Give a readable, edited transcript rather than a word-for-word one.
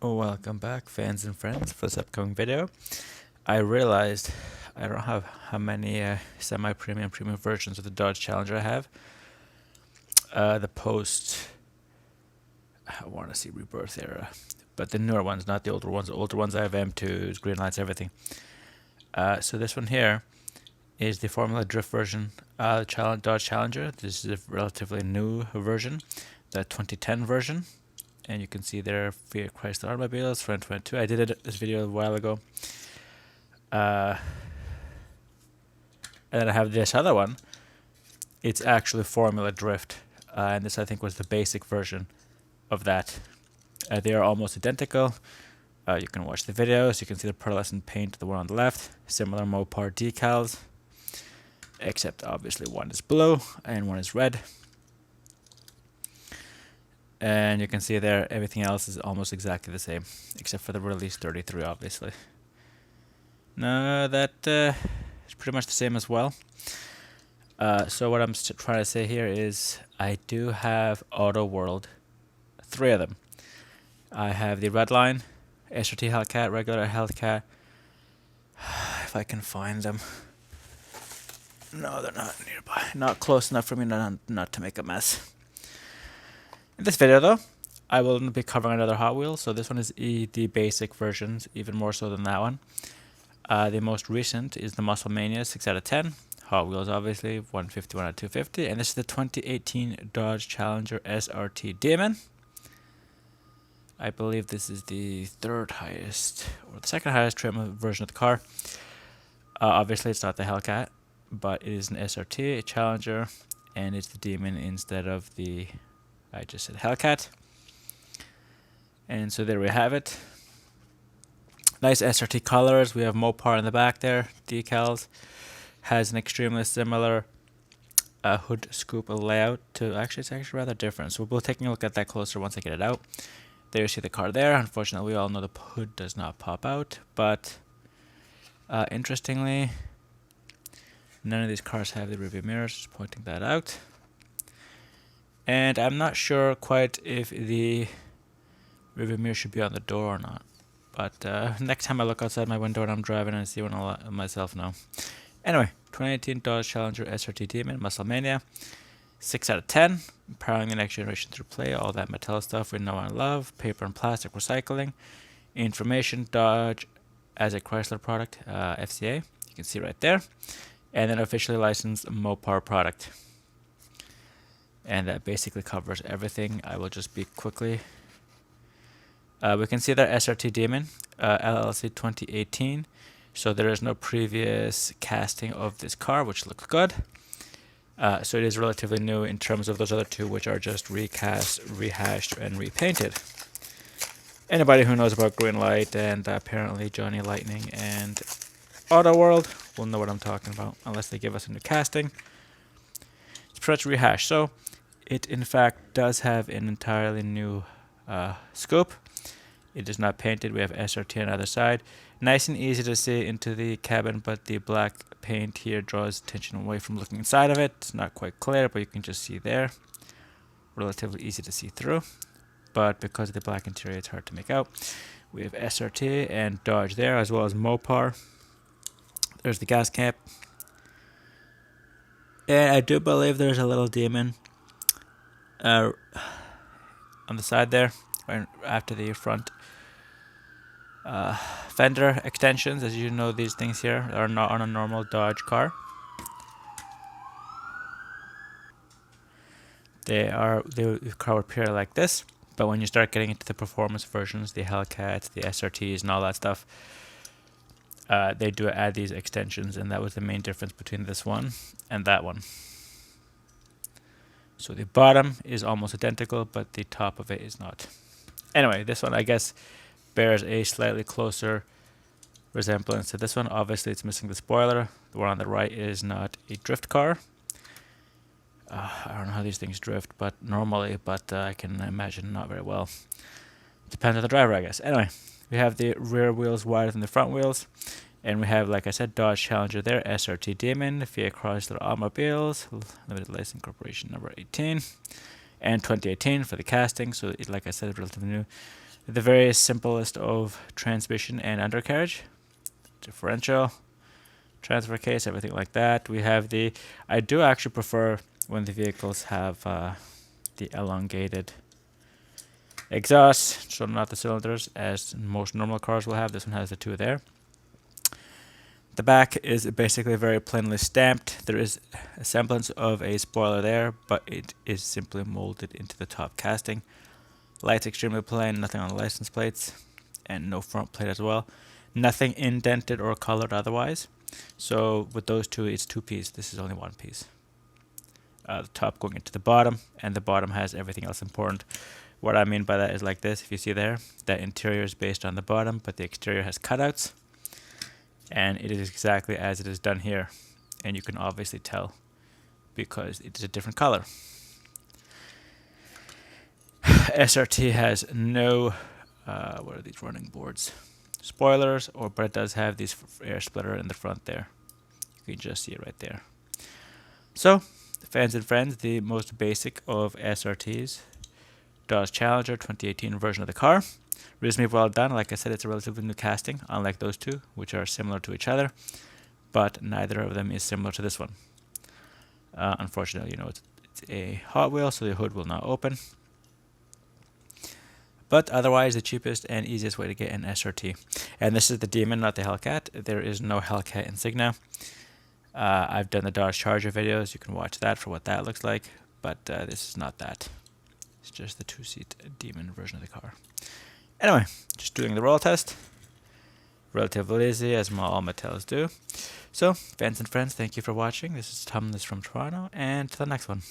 Welcome back, fans and friends, for this upcoming video. I realized I don't have how many semi-premium premium versions of the Dodge Challenger I have. The post, I want to see rebirth era, but the newer ones, not the older ones. The older ones I have M2s, green lights, everything. So this one here is the Formula Drift version, Dodge Challenger. This is a relatively new version, the 2010 version. And you can see there Fiat Chrysler automobiles, front 22. I did this video a while ago. And then I have this other one. It's actually Formula Drift. And this, I think, was the basic version of that. They are almost identical. You can watch the videos. You can see the pearlescent paint, the one on the left. Similar Mopar decals. Except, obviously, one is blue and one is red. And you can see there, everything else is almost exactly the same, except for the release 33, obviously. No, that is pretty much the same as well. So what I'm trying to say here is I do have Auto World, 3 of them. I have the red line, SRT Hellcat, regular Hellcat. If I can find them. No, they're not nearby. Not close enough for me not to make a mess. In this video though, I will be covering another Hot Wheels, so this one is the basic versions, even more so than that one. The most recent is the Muscle Mania 6 out of 10. Hot Wheels obviously, 151 out of 250, and this is the 2018 Dodge Challenger SRT Demon. I believe this is the third highest, or the second highest trim version of the car. Obviously it's not the Hellcat, but it is an SRT, a Challenger, and it's the Demon instead of the, I just said Hellcat. And so there we have it. Nice SRT colors. We have Mopar in the back there. Decals. Has an extremely similar hood scoop layout to, actually it's actually rather different. So we'll be taking a look at that closer once I get it out. There you see the car there. Unfortunately, we all know the hood does not pop out. But interestingly, none of these cars have the rearview mirrors. Just pointing that out. And I'm not sure quite if the rearview mirror should be on the door or not. But next time I look outside my window and I'm driving and I see one, I'll let myself know. Anyway, 2018 Dodge Challenger SRT Demon, Muscle Mania. 6 out of 10. Powering the next generation through play. All that Mattel stuff we know and love. Paper and plastic recycling. Information, Dodge as a Chrysler product, FCA. You can see right there. And then officially licensed Mopar product. And that basically covers everything. I will just be quickly. We can see that SRT Demon, LLC 2018. So there is no previous casting of this car, which looks good. So it is relatively new in terms of those other two, which are just recast, rehashed, and repainted. Anybody who knows about Greenlight and apparently Johnny Lightning and Auto World will know what I'm talking about, unless they give us a new casting. It's pretty much rehashed. So it in fact does have an entirely new scope. It is not painted. We have SRT on the other side. Nice and easy to see into the cabin, but the black paint here draws attention away from looking inside of it. It's not quite clear, but you can just see there. Relatively easy to see through, but because of the black interior, it's hard to make out. We have SRT and Dodge there, as well as Mopar. There's the gas cap. And I do believe there's a little Demon on the side there, right after the front fender extensions. As you know, these things here are not on a normal Dodge car. The car would appear like this, but when you start getting into the performance versions, the Hellcats, the SRTs, and all that stuff, they do add these extensions, and that was the main difference between this one and that one. So the bottom is almost identical, but the top of it is not. Anyway, this one, I guess, bears a slightly closer resemblance to this one. Obviously, it's missing the spoiler. The one on the right is not a drift car. I don't know how these things drift, but normally, I can imagine not very well. Depends on the driver, I guess. Anyway, we have the rear wheels wider than the front wheels. And we have, like I said, Dodge Challenger there, SRT Demon, Fiat Chrysler Automobiles, Limited License Corporation number 18, and 2018 for the casting. So, like I said, relatively new. The very simplest of transmission and undercarriage, differential, transfer case, everything like that. We have the, I do actually prefer when the vehicles have the elongated exhaust, so not the cylinders as most normal cars will have. This one has the two there. The back is basically very plainly stamped. There is a semblance of a spoiler there, but it is simply molded into the top casting. Lights extremely plain, nothing on the license plates, and no front plate as well. Nothing indented or colored otherwise. So with those two, it's two piece. This is only one piece. The top going into the bottom, and the bottom has everything else important. What I mean by that is like this. If you see there, that interior is based on the bottom, but the exterior has cutouts. And it is exactly as it is done here. And you can obviously tell because it is a different color. SRT has no, what are these running boards? Spoilers, but it does have these air splitter in the front there. You can just see it right there. So, fans and friends, the most basic of SRTs. Dodge Challenger 2018 version of the car. Reasonably well done. Like I said, it's a relatively new casting, unlike those two, which are similar to each other, but neither of them is similar to this one. Unfortunately, it's a Hot Wheel, so the hood will not open. But otherwise, the cheapest and easiest way to get an SRT. And this is the Demon, not the Hellcat. There is no Hellcat insignia. I've done the Dodge Charger videos. You can watch that for what that looks like. But this is not that. It's just the two-seat Demon version of the car. Anyway, just doing the roll test. Relatively easy, as all Mattels do. So, fans and friends, thank you for watching. This is Tom, from Toronto, and to the next one.